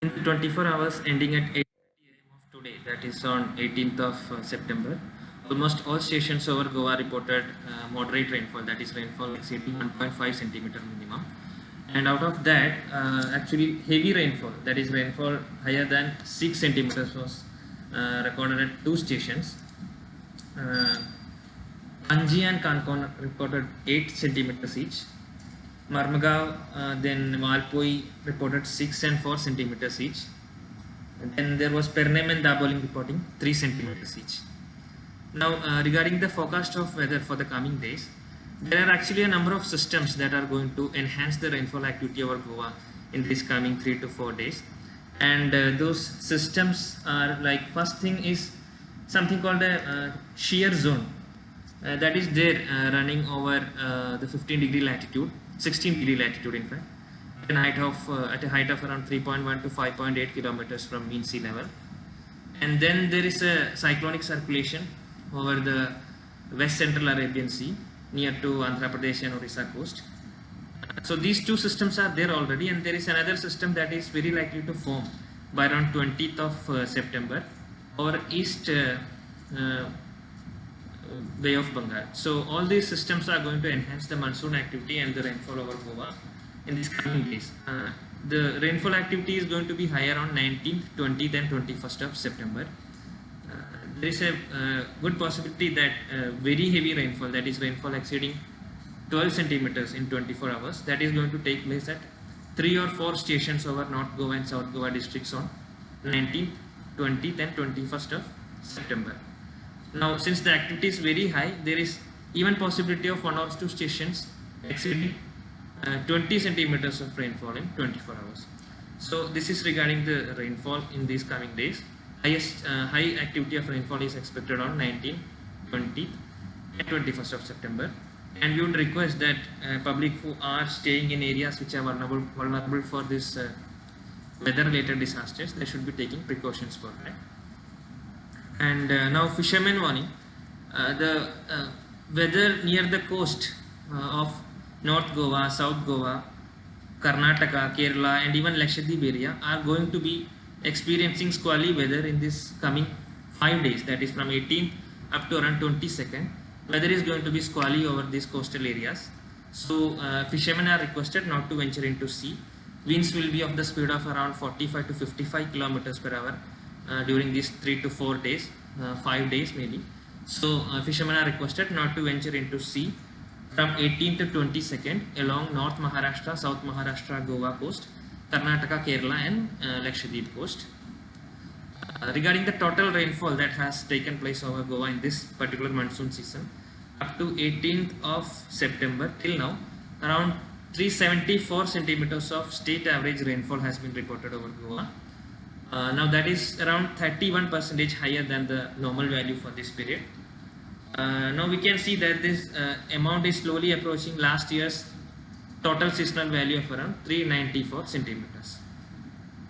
In the 24 hours ending at 8:30 a.m. of today, that is on 18th of September, almost all stations over Goa reported moderate rainfall, that is rainfall exceeding 1.5 centimeter minimum. And out of that, actually heavy rainfall, that is rainfall higher than 6 centimeters, was recorded at two stations. Anji and Kankon reported 8 centimeters each. Marmagaon, then Malpoi reported 6 and 4 centimeters each. And then there was Pernem and Daboling reporting 3 centimeters each. Now, regarding the forecast of weather for the coming days, there are actually a number of systems that are going to enhance the rainfall activity over Goa in this coming 3 to 4 days. And those systems are like, first thing is something called a shear zone. That is there running over the 15-degree latitude, 16-degree latitude in fact, at a height of around 3.1 to 5.8 kilometers from mean sea level. And then there is a cyclonic circulation over the West Central Arabian Sea near to Andhra Pradesh and Orissa coast. So these two systems are there already, and there is another system that is very likely to form by around 20th of September over East Bay of Bengal. So all these systems are going to enhance the monsoon activity and the rainfall over Goa in these coming days. The rainfall activity is going to be higher on 19th, 20th and 21st of September. There is a good possibility that very heavy rainfall, that is rainfall exceeding 12 centimeters in 24 hours, that is going to take place at 3 or 4 stations over North Goa and South Goa districts on 19th, 20th and 21st of September. Now, since the activity is very high, there is even possibility of 1 or 2 stations exceeding 20 centimeters of rainfall in 24 hours. So this is regarding the rainfall in these coming days. Highest high activity of rainfall is expected on 19th, 20th and 21st of September. And we would request that public who are staying in areas which are vulnerable for this weather-related disasters, they should be taking precautions for that. And now fishermen warning. The weather near the coast of North Goa, South Goa, Karnataka, Kerala and even Lakshadweep area are going to be experiencing squally weather in this coming 5 days, that is from 18th up to around 22nd. Weather is going to be squally over these coastal areas. So fishermen are requested not to venture into sea. Winds will be of the speed of around 45 to 55 kilometers per hour during these 3 to 4 days, 5 days maybe. So fishermen are requested not to venture into sea from 18th to 22nd along North Maharashtra, South Maharashtra, Goa coast, Karnataka, Kerala and Lakshadweep coast. Regarding the total rainfall that has taken place over Goa in this particular monsoon season, up to 18th of September till now, around 374 centimeters of state average rainfall has been reported over Goa. Now that is around 31% higher than the normal value for this period. Now we can see that this amount is slowly approaching last year's total seasonal value of around 394 centimeters.